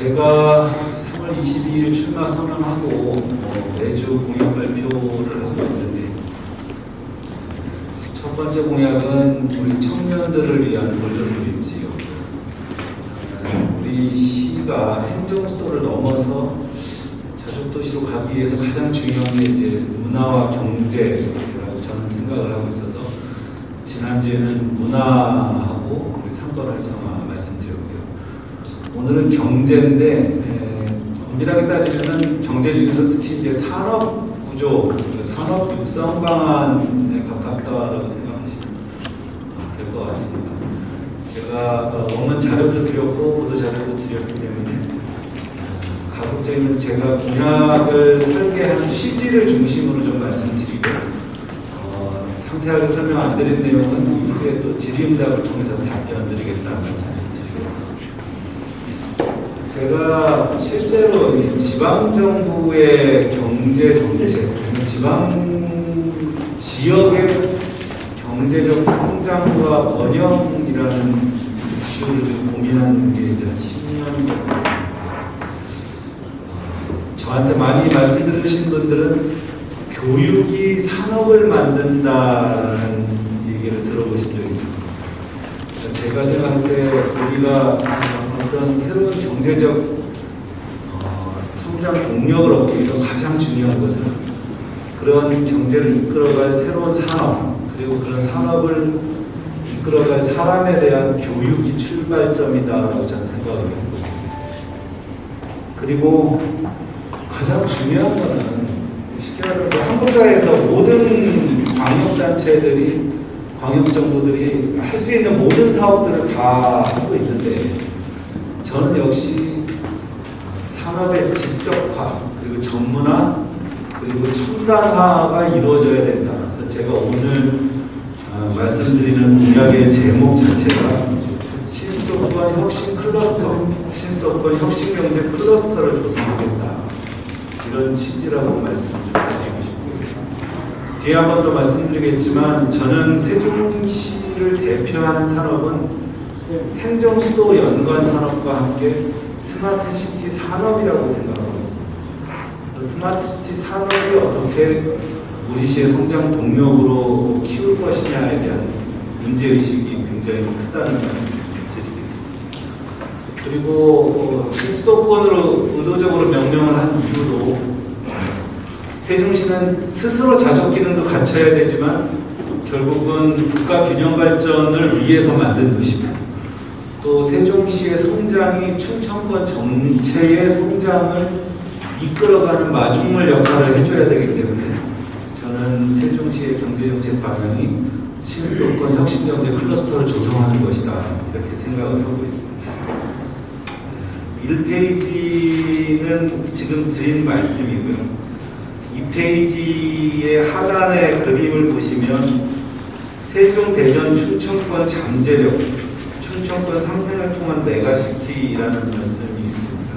제가 3월 22일 출마 선언하고 매주 공약 발표를 하고 있는데, 첫 번째 공약은 우리 청년들을 위한 본전물이지요. 우리 시가 행정수도를 넘어서 자족도시로 가기 위해서 가장 중요한 게 이제 문화와 경제라고 저는 생각을 하고 있어서, 지난주에는 문화하고 우리 3번 활성화 말씀드렸고요. 오늘은 경제인데, 엄밀하게 따지면 경제 중에서 특히 이제 산업 구조, 산업 육성 방안에 가깝다라고 생각하시면 될 것 같습니다. 제가 원문 자료도 드렸고 보도 자료도 드렸기 때문에 가급적이면 제가 공약을 설계하는 취지를 중심으로 좀 말씀드리고, 상세하게 설명 안 드린 내용은 이후에 또 질의응답을 통해서 답변 드리겠다는 말씀을 드리겠습니다. 제가 실제로 이 지방정부의 경제정책, 지방 지역의 경제적 성장과 번영이라는 이슈를 좀 고민하는 게 이제 한 10년 정도. 저한테 많이 말씀 들으신 분들은 교육이 산업을 만든다는 얘기를 들어보신 적이 있습니다. 제가 생각할 때 우리가 어떤 새로운 경제적 성장 동력을 얻기 위해서 가장 중요한 것은 그런 경제를 이끌어갈 새로운 산업, 그리고 그런 산업을 이끌어갈 사람에 대한 교육이 출발점이다라고 저는 생각을 합니다. 그리고 가장 중요한 것은 쉽게 말하면 한국 사회에서 모든 광역단체들이, 광역정부들이 할 수 있는 모든 사업들을 다 하고 있는데, 저는 역시 산업의 직접화, 그리고 전문화, 그리고 첨단화가 이루어져야 된다. 그래서 제가 오늘 말씀드리는 공약의 제목 자체가 신수도권 혁신 클러스터, 신수도권 혁신경제 클러스터를 조성하겠다, 이런 취지라고 말씀 좀 드리고 싶고요. 뒤에 한 번 더 말씀드리겠지만, 저는 세종시를 대표하는 산업은 행정수도 연관 산업과 함께 스마트시티 산업이라고 생각하고 있습니다. 스마트시티 산업이 어떻게 우리 시의 성장 동력으로 키울 것이냐에 대한 문제의식이 굉장히 크다는 말씀을 드리겠습니다. 그리고 신수도권으로 의도적으로 명명을 한 이유도, 세종시는 스스로 자족 기능도 갖춰야 되지만 결국은 국가 균형 발전을 위해서 만든 도시입니다. 또 세종시의 성장이 충청권 전체의 성장을 이끌어가는 마중물 역할을 해줘야 되기 때문에, 저는 세종시의 경제정책 방향이 신수도권 혁신경제 클러스터를 조성하는 것이다, 이렇게 생각을 하고 있습니다. 1페이지는 지금 드린 말씀이고요. 2페이지의 하단의 그림을 보시면 세종, 대전, 충청권 잠재력, 충청권 상생을 통한 메가시티라는 말씀이 있습니다.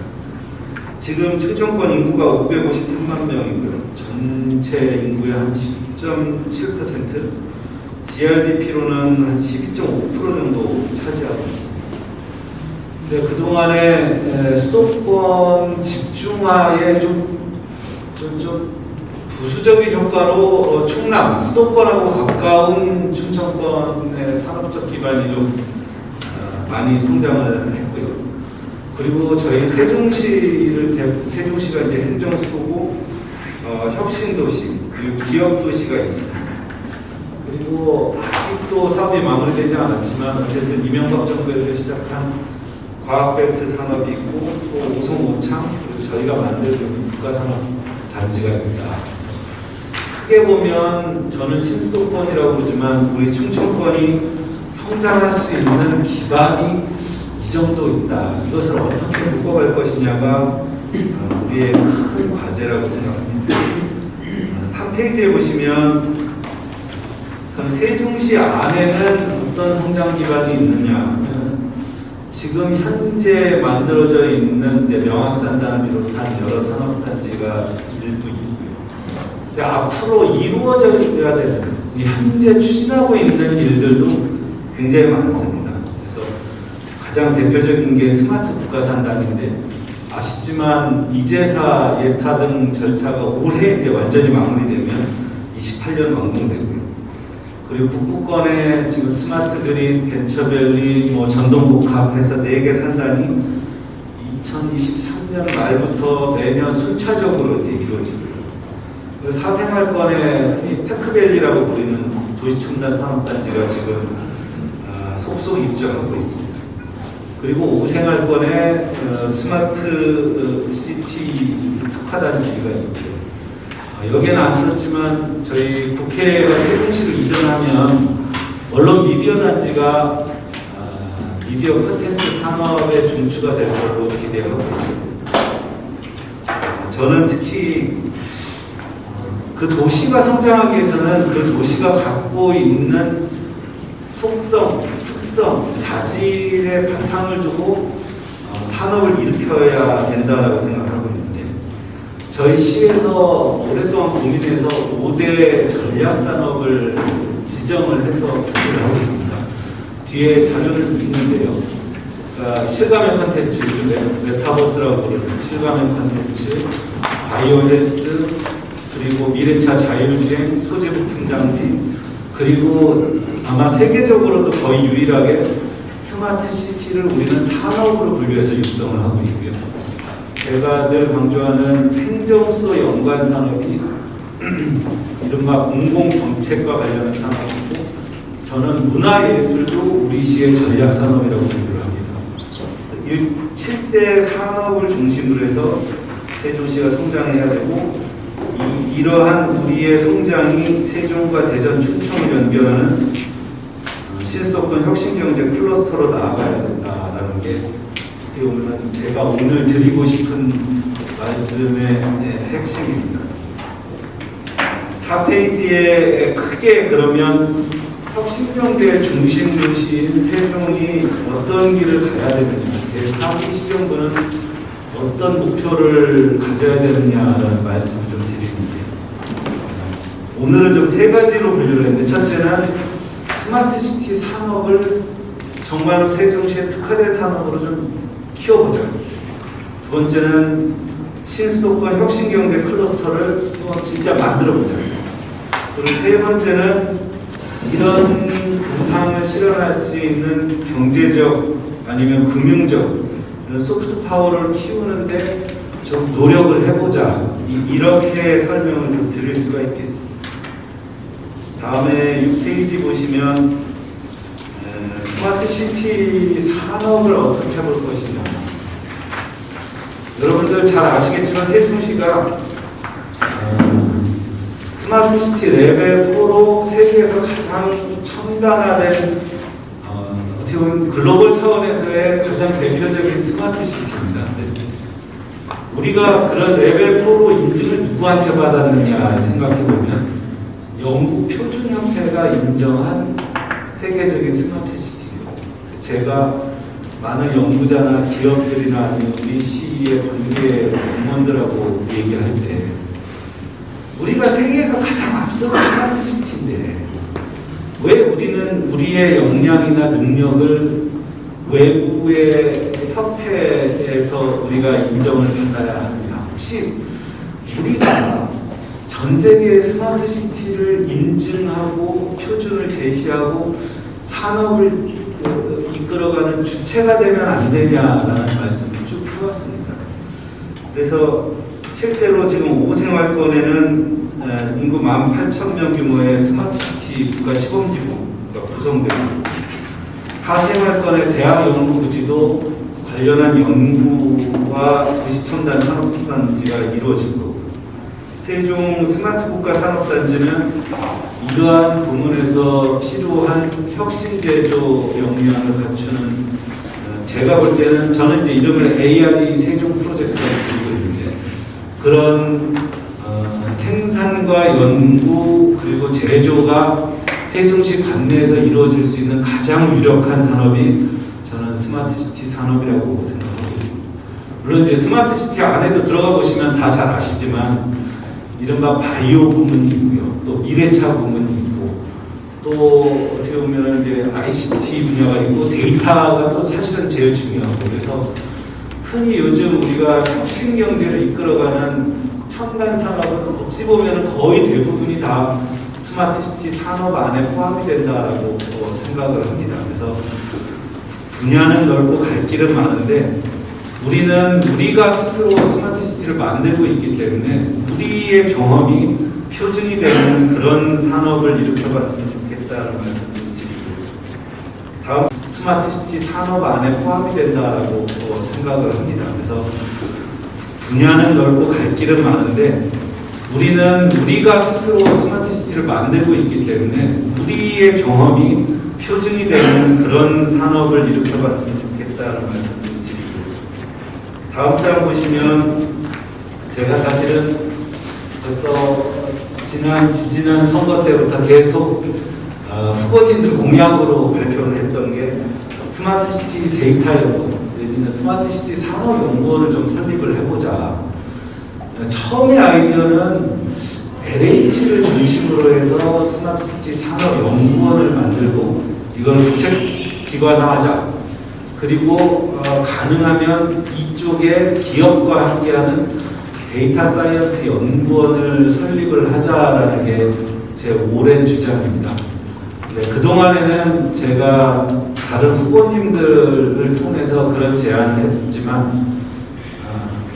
지금 충청권 인구가 553만 명이고요. 전체 인구의 한 10.7%, GRDP로는 한 12.5% 정도 차지하고 있습니다. 근데 그동안에 수도권 집중화에 좀 부수적인 효과로 충남, 수도권하고 가까운 충청권의 산업적 기반이 좀 많이 성장을 했고요. 그리고 저희 세종시가 이제 행정수도고 혁신도시, 그리고 기업도시가 있습니다. 그리고 아직도 사업이 마무리되지 않았지만 어쨌든 이명박 정부에서 시작한 과학벨트 산업이 있고, 또 오송오창, 그리고 저희가 만들고 국가산업단지가 있다. 크게 보면 저는 신수도권이라고 그러지만 우리 충청권이 성장할 수 있는 기반이 이 정도 있다. 이것을 어떻게 묶어갈 것이냐가 우리의 큰 과제라고 생각합니다. 3페이지에 보시면, 그럼 세종시 안에는 어떤 성장 기반이 있느냐? 지금 현재 만들어져 있는 이제 명학산단을 비롯한 여러 산업단지가 일부 있고요. 근데 앞으로 이루어져야 되는, 현재 추진하고 있는 일들도 굉장히 많습니다. 그래서 가장 대표적인 게 스마트 국가산단인데, 아시지만 이제사 예타 등 절차가 올해 이제 완전히 마무리되면 28년 완공되고요. 그리고 북부권에 지금 스마트 그린, 벤처밸리, 전동복합해서 4개 산단이 2023년 말부터 매년 순차적으로 이제 이루어지고요. 그리고 사생활권에 흔히 테크밸리라고 부르는 도시첨단 산업단지가 지금 속속 입주하고 있습니다. 그리고 오생활권에 스마트 시티 특화단지가 있죠. 여기에는 안 썼지만 저희 국회가 세종시를 이전하면 언론 미디어 단지가 미디어 콘텐츠 산업의 중추가 될 걸로 기대하고 있습니다. 저는 특히 그 도시가 성장하기 위해서는 그 도시가 갖고 있는 속성, 특성, 자질의 바탕을 두고 산업을 일으켜야 된다고 생각하고 있는데, 저희 시에서 오랫동안 고민해서 5대 전략산업을 지정을 해서 준비를 하고 있습니다. 뒤에 자료를 있는데요. 그러니까 실감형 콘텐츠, 메타버스라고 부르는 실감형 콘텐츠, 바이오 헬스, 그리고 미래차 자율주행, 소재부품 장비, 그리고 아마 세계적으로도 거의 유일하게 스마트 시티를 우리는 산업으로 분류해서 육성을 하고 있고요. 제가 늘 강조하는 행정소 연관 산업이 이른바 공공정책과 관련한 산업이고, 저는 문화예술도 우리 시의 전략산업이라고 분류를 합니다. 7대 산업을 중심으로 해서 세종시가 성장해야 되고, 이러한 우리의 성장이 세종과 대전, 충청을 연결하는 신수도권 혁신경제 클러스터로 나아가야 된다라는 게 어떻게 보면 제가 오늘 드리고 싶은 말씀의 핵심입니다. 4페이지에 크게 그러면 혁신경제의 중심 도시인 세종이 어떤 길을 가야 되느냐, 제4기 시정부는 어떤 목표를 가져야 되느냐라는 말씀을 좀 드리는데, 오늘은 좀 3가지로 분류를 했는데, 첫째는 스마트 시티 산업을 정말로 세종시에 특화된 산업으로 좀 키워보자. 두 번째는 신수도권 혁신경제 클러스터를 진짜 만들어보자. 그리고 세 번째는 이런 구상을 실현할 수 있는 경제적 아니면 금융적 이런 소프트 파워를 키우는데 좀 노력을 해보자. 이렇게 설명을 좀 드릴 수가 있겠습니다. 다음에 6페이지 보시면 스마트 시티 산업을 어떻게 해볼 것이냐. 여러분들 잘 아시겠지만 세종시가 스마트 시티 레벨 4로 세계에서 가장 첨단화된 어떻게 보면 글로벌 차원에서의 가장 대표적인 스마트 시티입니다. 우리가 그런 레벨 4로 인증을 누구한테 받았느냐 생각해보면 영국 표준협회가 인정한 세계적인 스마트 시티예요. 제가 많은 연구자나 기업들이나 아니면 우리 시의 관계 공무원들하고 얘기할 때 우리가 세계에서 가장 앞서는 스마트 시티인데 왜 우리는 우리의 역량이나 능력을 외부의 협회에서 우리가 인정을 받아야 하느냐. 혹시 우리가 전 세계의 스마트 시티를 인증하고 표준을 제시하고 산업을 이끌어가는 주체가 되면 안 되냐라는 말씀을 쭉 해왔습니다. 그래서 실제로 지금 5생활권에는 인구 18,000명 규모의 스마트 시티 국가 시범지구가 구성되고 4생활권의 대학 연구부지도 관련한 연구와 도시첨단 산업단지가 이루어지고 세종 스마트 국가 산업단지는 이러한 부문에서 필요한 혁신 제조 역량을 갖추는 제가 볼 때는 저는 이제 이름을 ARE 세종 프로젝트라고 부르고 있는데 그런 생산과 연구 그리고 제조가 세종시 관내에서 이루어질 수 있는 가장 유력한 산업이 저는 스마트 시티 산업이라고 생각하고 있습니다. 물론 이제 스마트 시티 안에도 들어가 보시면 다 잘 아시지만 이른바 바이오 부문이 있고요, 또 미래차 부문이 있고, 또 어떻게 보면 이제 ICT 분야가 있고 데이터가 또 사실은 제일 중요하고 그래서 흔히 요즘 우리가 혁신 경제를 이끌어가는 첨단 산업은 어찌 보면 거의 대부분이 다 스마트 시티 산업 안에 포함이 된다라고 생각을 합니다. 그래서 분야는 넓고 갈 길은 많은데 우리는 우리가 스스로 스마트 시티를 만들고 있기 때문에 우리의 경험이 표준이 되는 그런 산업을 일으켜봤으면 좋겠다는 말씀을 드리고, 다음 스마트 시티 산업 안에 포함이 된다라고 생각을 합니다. 그래서 분야는 넓고 갈 길은 많은데 우리는 우리가 스스로 스마트 시티를 만들고 있기 때문에 우리의 경험이 표준이 되는 그런 산업을 일으켜봤으면 좋겠다는 말씀을 드리고, 다음 장 보시면 제가 사실은 벌써 지지난 선거 때부터 계속 후보님들 공약으로 발표를 했던 게 스마트 시티 데이터 연구원 내지는 스마트 시티 산업 연구원을 좀 설립을 해보자. 처음의 아이디어는 LH를 중심으로 해서 스마트 시티 산업 연구원을 만들고 이걸 국책기관화하자. 그리고 가능하면 이쪽에 기업과 함께하는 데이터 사이언스 연구원을 설립을 하자라는 게 제 오랜 주장입니다. 네, 그동안에는 제가 다른 후보님들을 통해서 그런 제안을 했지만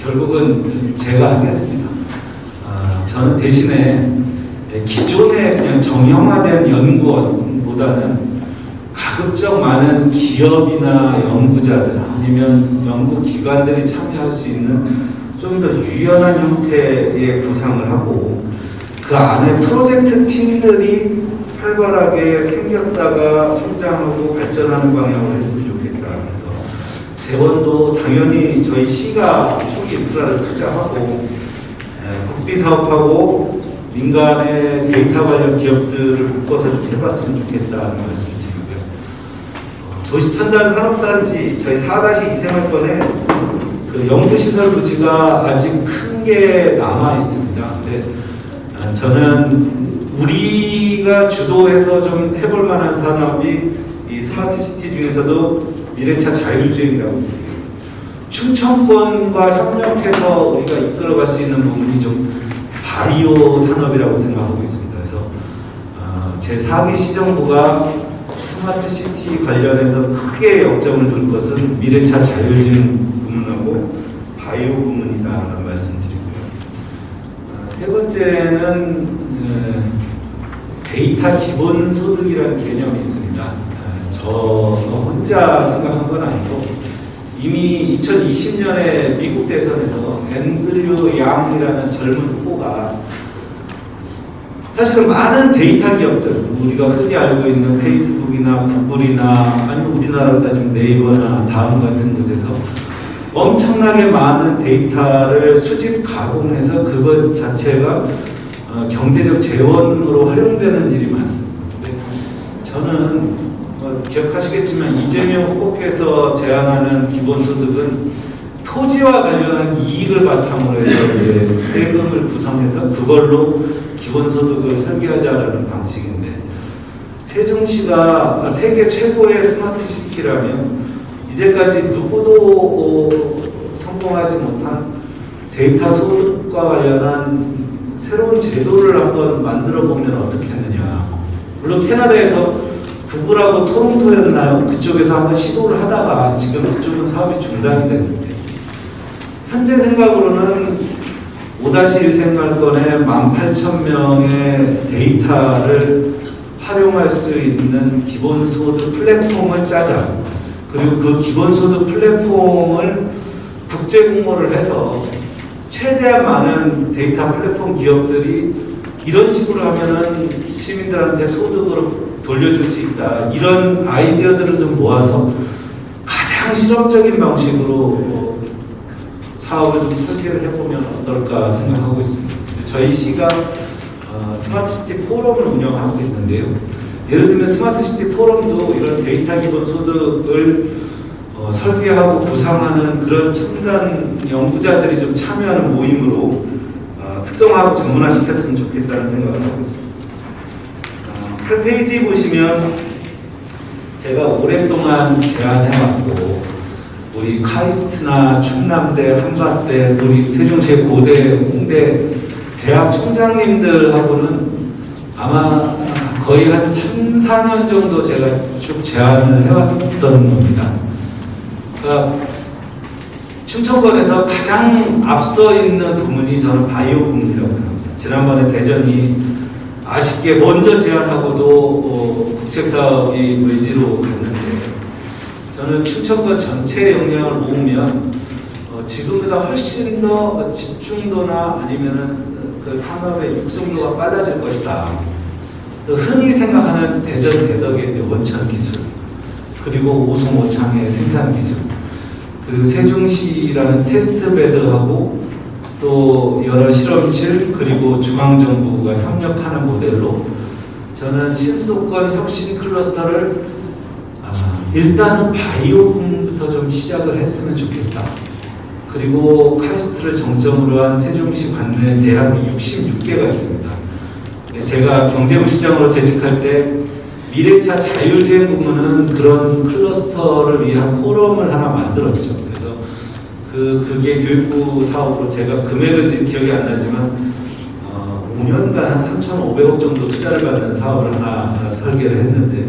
결국은 제가 하겠습니다. 저는 대신에 기존의 그냥 정형화된 연구원보다는 가급적 많은 기업이나 연구자들 아니면 연구기관들이 참여할 수 있는 좀 더 유연한 형태의 구상을 하고 그 안에 프로젝트 팀들이 활발하게 생겼다가 성장하고 발전하는 방향으로 했으면 좋겠다. 그래서 재원도 당연히 저희 시가 초기 인프라를 투자하고 국비 사업하고 민간의 데이터 관련 기업들을 묶어서 좀 해봤으면 좋겠다는 말씀을 드리고요. 도시첨단 산업단지 저희 4-2 생활권에 그 연구시설 부지가 아직 큰 게 남아 있습니다. 근데 저는 우리가 주도해서 좀 해볼 만한 산업이 이 스마트 시티 중에서도 미래차 자율주행이라고 해요. 충청권과 협력해서 우리가 이끌어갈 수 있는 부분이 좀 바이오 산업이라고 생각하고 있습니다. 그래서 제 4기 시정부가 스마트 시티 관련해서 크게 역점을 둘 것은 미래차 자율주행 부문하고 바이오 부문이다라는 말씀드리고요. 세 번째는 데이터 기본소득이라는 개념이 있습니다. 저 혼자 생각한 건 아니고 이미 2020년에 미국 대선에서 앤드류 양이라는 젊은 후보가 사실은 많은 데이터 기업들, 우리가 흔히 알고 있는 페이스북이나 구글이나 아니면 우리나라로 따지면 네이버나 다음 같은 곳에서 엄청나게 많은 데이터를 수집 가공해서 그것 자체가 경제적 재원으로 활용되는 일이 많습니다. 근데 저는 기억하시겠지만 이재명 후보께서 제안하는 기본소득은 토지와 관련한 이익을 바탕으로 해서 이제 세금을 구성해서 그걸로 기본소득을 설계하자라는 방식인데, 세종시가 세계 최고의 스마트 시티라면 이제까지 누구도 성공하지 못한 데이터 소득과 관련한 새로운 제도를 한번 만들어 보면 어떻겠느냐. 물론 캐나다에서 구글하고 토론토였나요? 그쪽에서 한번 시도를 하다가 지금 그쪽은 사업이 중단이 됐는데, 현재 생각으로는 5-1 생활권에 18,000명의 데이터를 활용할 수 있는 기본소득 플랫폼을 짜자. 그리고 그 기본소득 플랫폼을 국제 공모를 해서 최대한 많은 데이터 플랫폼 기업들이 이런 식으로 하면은 시민들한테 소득으로 돌려줄 수 있다. 이런 아이디어들을 좀 모아서 가장 실험적인 방식으로 사업을 좀 설계를 해보면 어떨까 생각하고 있습니다. 저희 시가 스마트 시티 포럼을 운영하고 있는데요. 예를 들면 스마트 시티 포럼도 이런 데이터 기본 소득을 설계하고 구상하는 그런 첨단 연구자들이 좀 참여하는 모임으로 특성화하고 전문화시켰으면 좋겠다는 생각을 하고 있습니다. 8페이지 보시면 제가 오랫동안 제안해왔고 우리 카이스트나 충남대, 한밭대, 우리 세종시의 고대, 홍대 대학 총장님들하고는 아마 거의 한 3, 4년 정도 제가 쭉 제안을 해왔던 겁니다. 그러니까 춘천권에서 가장 앞서 있는 부문이 저는 바이오 부문이라고 생각합니다. 지난번에 대전이 아쉽게 먼저 제안하고도 국책사업이 외지로 갔는데, 저는 춘천권 전체 역량을 모으면 지금보다 훨씬 더 집중도나 아니면은 그 산업의 육성도가 빨라질 것이다. 또 흔히 생각하는 대전 대덕의 이제 원천 기술, 그리고 오송 오창의 생산 기술, 그리고 세종시라는 테스트 베드하고 또 여러 실험실, 그리고 중앙정부가 협력하는 모델로 저는 신수도권 혁신 클러스터를 일단은 바이오 부문부터 좀 시작을 했으면 좋겠다. 그리고 카이스트를 정점으로 한 세종시 관내 대학이 66개가 있습니다. 제가 경제부시장으로 재직할 때 미래차 자율주행 부문은 그런 클러스터를 위한 포럼을 하나 만들었죠. 그래서 그게 교육부 사업으로 제가 금액은 지금 기억이 안 나지만 5년간 한 3,500억 정도 투자를 받는 사업을 하나 설계를 했는데,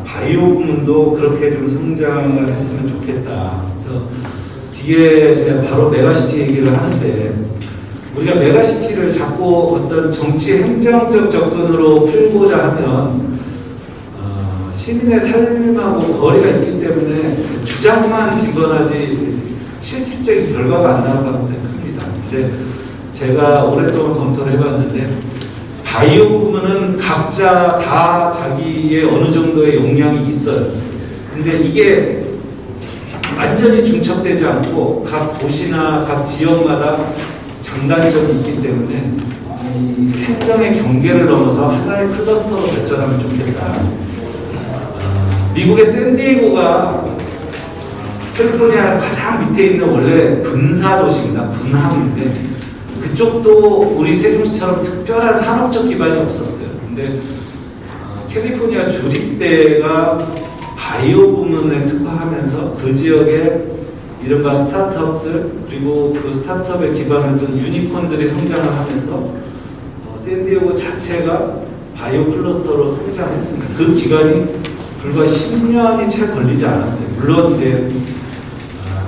바이오 부문도 그렇게 좀 성장을 했으면 좋겠다. 그래서 뒤에 바로 메가시티 얘기를 하는데, 우리가 메가시티를 자꾸 어떤 정치 행정적 접근으로 풀고자 하면 시민의 삶하고 거리가 있기 때문에 주장만 빈번하지 실질적인 결과가 안 나올 가능성이 큽니다. 근데 제가 오랫동안 검토를 해봤는데, 바이오 부문은 각자 다 자기의 어느 정도의 역량이 있어요. 근데 이게 완전히 중첩되지 않고 각 도시나 각 지역마다 장단점이 있기 때문에 이 행정의 경계를 넘어서 하나의 클러스터로 발전하면 좋겠다. 미국의 샌디에고가 캘리포니아 가장 밑에 있는 원래 군사 도시입니다. 군함인데 그쪽도 우리 세종시처럼 특별한 산업적 기반이 없었어요. 근데 캘리포니아 주립대가 바이오 부문에 특화하면서 그 지역에 이른바 스타트업들, 그리고 그 스타트업에 기반을 둔 유니콘들이 성장을 하면서 샌디에고 자체가 바이오 클러스터로 성장했습니다. 그 기간이 불과 10년이 채 걸리지 않았어요. 물론 이제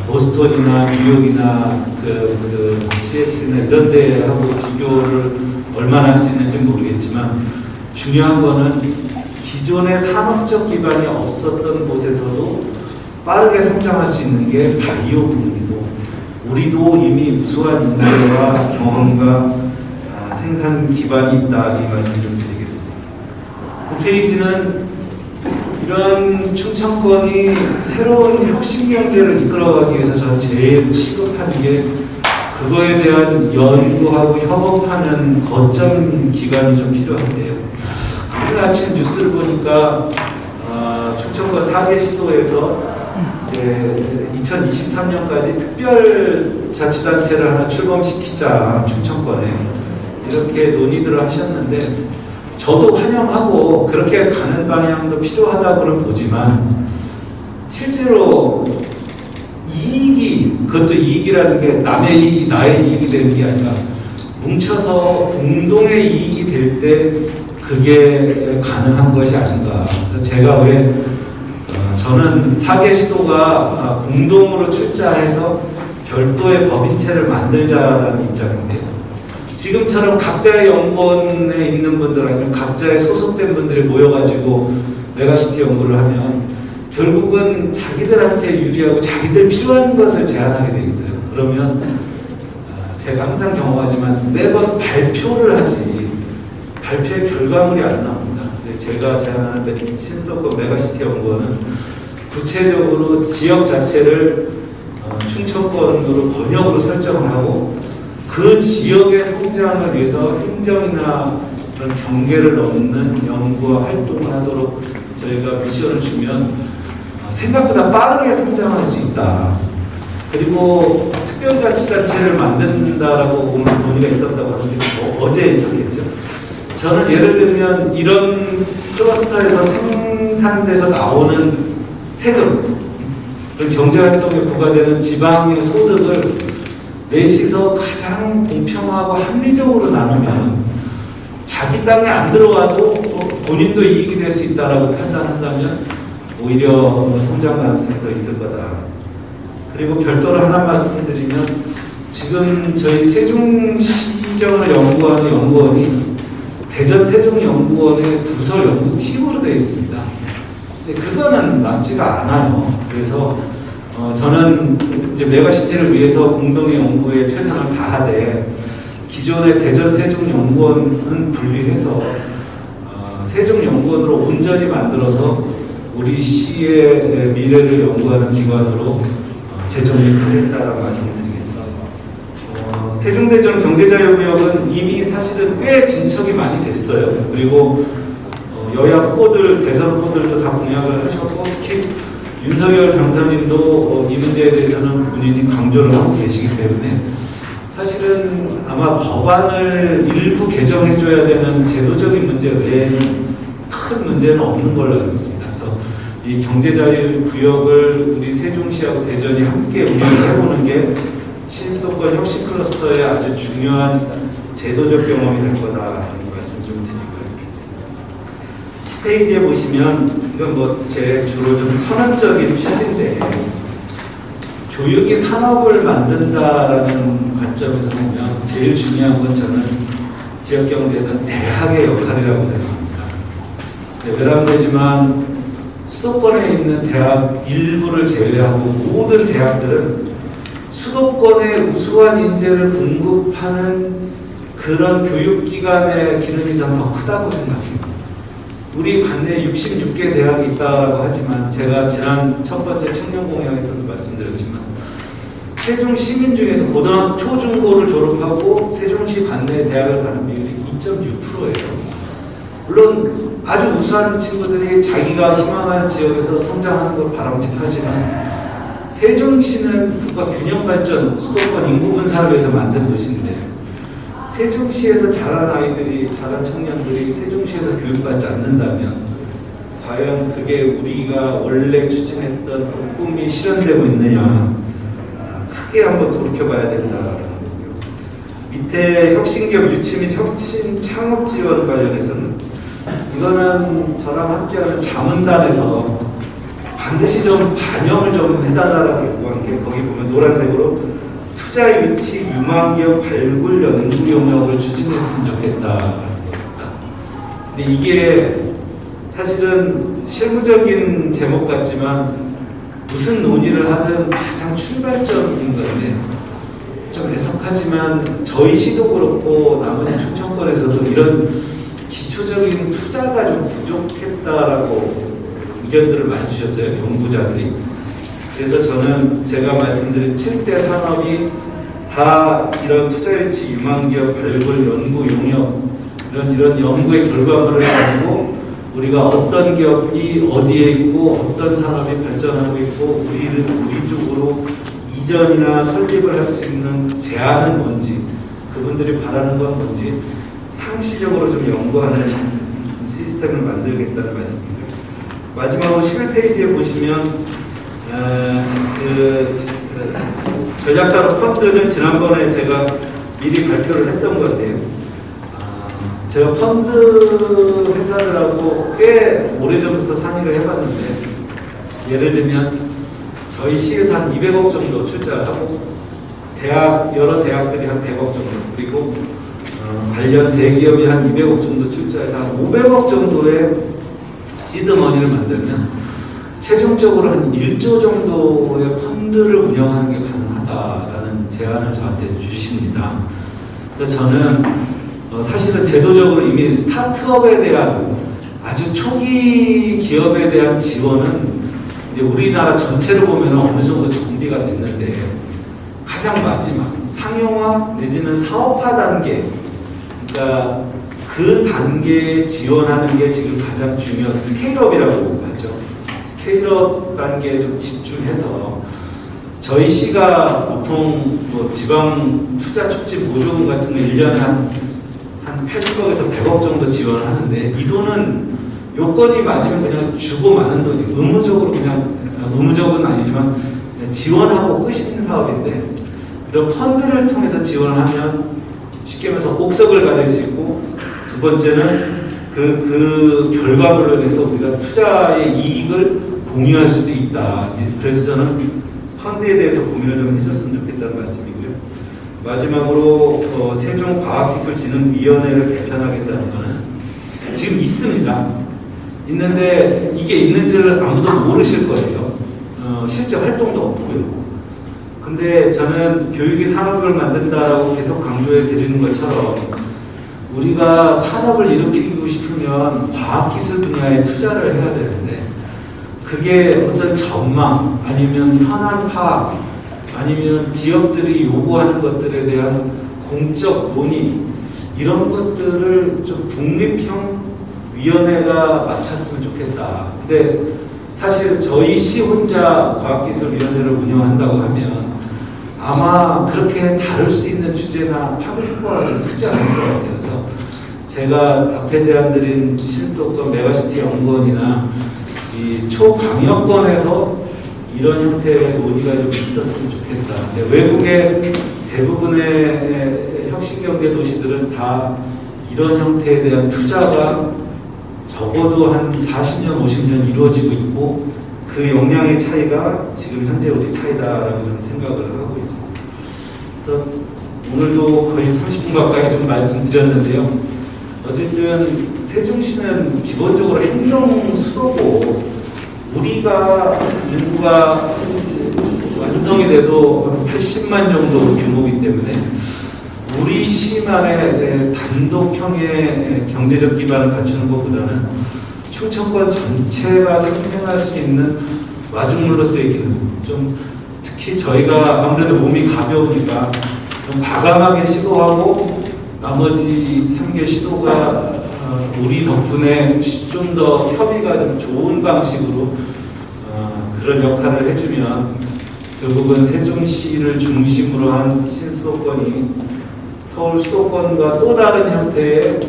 보스턴이나 뉴욕이나 그 시애틀이나 이런 데하고 비교를 얼마나 할 수 있는지 모르겠지만, 중요한 거는 기존의 산업적 기반이 없었던 곳에서도 빠르게 성장할 수 있는 게 바이오 부문이고, 우리도 이미 우수한 인재와 경험과 생산 기반이 있다, 이 말씀 좀 드리겠습니다. 9페이지는 이런 춘천권이 새로운 혁신 경제를 이끌어가기 위해서 저는 제일 시급한 게 그거에 대한 연구하고 협업하는 거점 기관이 좀 필요한데요. 오늘 아침 뉴스를 보니까 춘천권 4개 시도에서 2023년까지 특별자치단체를 하나 출범시키자, 춘천권에 이렇게 논의들을 하셨는데, 저도 환영하고 그렇게 가는 방향도 필요하다고는 보지만, 실제로 이익이, 그것도 이익이라는 게 남의 이익이 나의 이익이 되는 게 아니라 뭉쳐서 공동의 이익이 될 때 그게 가능한 것이 아닌가. 그래서 제가 왜 저는 4개 시도가 공동으로 출자해서 별도의 법인체를 만들자라는 입장인데요. 지금처럼 각자의 연구원에 있는 분들 아니면 각자의 소속된 분들이 모여가지고 메가시티 연구를 하면 결국은 자기들한테 유리하고 자기들 필요한 것을 제안하게 돼 있어요. 그러면 제가 항상 경험하지만 매번 발표를 하지 발표의 결과물이 안 나옵니다. 근데 제가 제안하는 신수도권 메가시티 연구원은 구체적으로 지역 자체를 춘천권으로 권역으로 설정을 하고, 그 지역의 성장을 위해서 행정이나 그런 경계를 넘는 연구와 활동을 하도록 저희가 미션을 주면 생각보다 빠르게 성장할 수 있다. 그리고 특별자치단체를 만든다라고 오늘 논의가 있었다고 하는데 어제 있었겠죠. 저는 예를 들면 이런 클러스터에서 생산돼서 나오는 세금, 그런 경제활동에 부과되는 지방의 소득을 넷이서 가장 공평하고 합리적으로 나누면 자기 땅에 안 들어와도 본인도 이익이 될 수 있다라고 판단한다면 오히려 성장 가능성이 더 있을 거다. 그리고 별도로 하나 말씀드리면 지금 저희 세종시정을 연구하는 연구원이 대전 세종연구원의 부서 연구팀으로 되어 있습니다. 근데 그거는 맞지가 않아요. 그래서 저는 이제 메가시티를 위해서 공동의 연구에 최선을 다하되 기존의 대전 세종연구원은 분리해서 세종연구원으로 온전히 만들어서 우리 시의 미래를 연구하는 기관으로 재정립하겠다라고 말씀드리겠습니다. 세종대전 경제자유구역은 이미 사실은 꽤 진척이 많이 됐어요. 그리고 여야 후보들, 대선 후보들도 다 공약을 하셨고 특히 윤석열 당선인도 이 문제에 대해서는 본인이 강조를 하고 계시기 때문에 사실은 아마 법안을 일부 개정해줘야 되는 제도적인 문제 외에는 큰 문제는 없는 걸로 알고 있습니다. 그래서 이 경제자유구역을 우리 세종시하고 대전이 함께 운영을 해보는 게 신수도권 혁신 클러스터의 아주 중요한 제도적 경험이 될 거다라는 말씀 좀 드리고요. 10페이지에 보시면 이건 뭐 제 주로 좀 선언적인 취지인데 교육이 산업을 만든다라는 관점에서 보면 제일 중요한 건 저는 지역경제에서는 대학의 역할이라고 생각합니다. 외람되지만 수도권에 있는 대학 일부를 제외하고 모든 대학들은 수도권에 우수한 인재를 공급하는 그런 교육기관의 기능이 좀 더 크다고 생각합니다. 우리 관내에 66개 대학이 있다고 하지만 제가 지난 첫 번째 청년공약에서도 말씀드렸지만 세종 시민 중에서 고등학교 초중고를 졸업하고 세종시 관내 대학을 가는 비율이 2.6%예요. 물론 아주 우수한 친구들이 자기가 희망하는 지역에서 성장하는 것 바람직하지만 세종시는 국가 균형 발전, 수도권 인구 분산을 위해서 만든 도시인데 세종시에서 자란 아이들이, 자란 청년들이 세종시에서 교육받지 않는다면 과연 그게 우리가 원래 추진했던 꿈이 실현되고 있느냐 크게 한번 돌이켜봐야 된다라는 거고요. 밑에 혁신기업 유치 및 혁신 창업 지원 관련해서는 이거는 저랑 함께하는 자문단에서 반드시 좀 반영을 좀 해달라고 요구한 게 거기 보면 노란색으로 투자 유치 유망기업 발굴 연구 용역을 추진했으면 좋겠다. 근데 이게 사실은 실무적인 제목 같지만 무슨 논의를 하든 가장 출발점인 건데 좀 애석하지만 저희 시도 그렇고 나머지 충청권에서도 이런 기초적인 투자가 좀 부족했다라고 의견들을 많이 주셨어요, 연구자들이. 그래서 저는 제가 말씀드린 7대 산업이 다 이런 투자유치 유망기업 발굴 연구 용역 이런 연구의 결과물을 가지고 우리가 어떤 기업이 어디에 있고 어떤 산업이 발전하고 있고 우리 쪽으로 이전이나 설립을 할 수 있는 제안은 뭔지 그분들이 바라는 건 뭔지 상시적으로 좀 연구하는 시스템을 만들겠다는 말씀입니다. 마지막으로 11페이지에 보시면 전략산업 펀드는 지난번에 제가 미리 발표를 했던 건데요. 제가 펀드 회사들하고 꽤 오래전부터 상의를 해봤는데 예를 들면 저희 시에서 한 200억 정도 출자를 하고 여러 대학들이 한 100억 정도 그리고 관련 대기업이 한 200억 정도 출자해서 한 500억 정도의 시드머니를 만들면 최종적으로 한 1조 정도의 펀드를 운영하는 게 가능하다라는 제안을 저한테 주십니다. 그래서 저는 사실은 제도적으로 이미 스타트업에 대한 아주 초기 기업에 대한 지원은 이제 우리나라 전체로 보면 어느 정도 정비가 됐는데 가장 마지막 상용화 내지는 사업화 단계 그러니까 그 단계에 지원하는 게 지금 가장 중요한 스케일업이라고 하죠. 스케일업 단계에 좀 집중해서 저희 시가 보통 뭐 지방 투자 촉진 보조금 같은 거 1년에 한 80억에서 100억 정도 지원을 하는데 이 돈은 요건이 맞으면 그냥 주고 마는 돈이 의무적으로 그냥 의무적은 아니지만 그냥 지원하고 끝인 사업인데 이런 펀드를 통해서 지원을 하면 쉽게 말해서 옥석을 가릴 수 있고 두 번째는 그 결과물로 인해서 우리가 투자의 이익을 공유할 수도 있다. 그래서 저는 펀드에 대해서 고민을 좀 해줬으면 좋겠다는 말씀이고요. 마지막으로 세종과학기술진흥위원회를 개편하겠다는 거는 지금 있습니다. 있는데 이게 있는지를 아무도 모르실 거예요. 실제 활동도 없고요. 근데 저는 교육의 산업을 만든다라고 계속 강조해 드리는 것처럼 우리가 산업을 일으키고 싶으면 과학기술 분야에 투자를 해야 되는데 그게 어떤 전망 아니면 현안 파악 아니면 기업들이 요구하는 것들에 대한 공적 논의 이런 것들을 좀 독립형 위원회가 맡았으면 좋겠다. 근데 사실 저희 시 혼자 과학기술위원회를 운영한다고 하면 아마 그렇게 다룰 수 있는 주제나 파급 효과가 크지 않을 것 같아요. 그래서 제가 앞에 제안드린 신수도권 메가시티 연구원이나 이 초강력권에서 이런 형태의 논의가 좀 있었으면 좋겠다. 외국의 대부분의 혁신경제 도시들은 다 이런 형태에 대한 투자가 적어도 한 40년, 50년 이루어지고 있고 그 역량의 차이가 지금 현재 우리 차이다라고 저는 생각을 하고 있습니다. 그래서 오늘도 거의 30분 가까이 좀 말씀드렸는데요. 어쨌든 세종시는 기본적으로 행정 수도고 우리가 인구가 완성이 돼도 80만 정도 규모이기 때문에 우리 시만의 단독형의 경제적 기반을 갖추는 것보다는 충청권 전체가 생생할 수 있는 마중물로서의 기능, 좀 특히 저희가 아무래도 몸이 가벼우니까 좀 과감하게 시도하고 나머지 3개 시도가 우리 덕분에 좀 더 협의가 좀 좋은 방식으로 그런 역할을 해주면 결국은 세종시를 중심으로 한 신수도권이 서울 수도권과 또 다른 형태의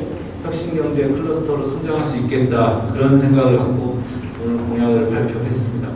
혁신경제 클러스터로 성장할 수 있겠다 그런 생각을 갖고 오늘 공약을 발표했습니다.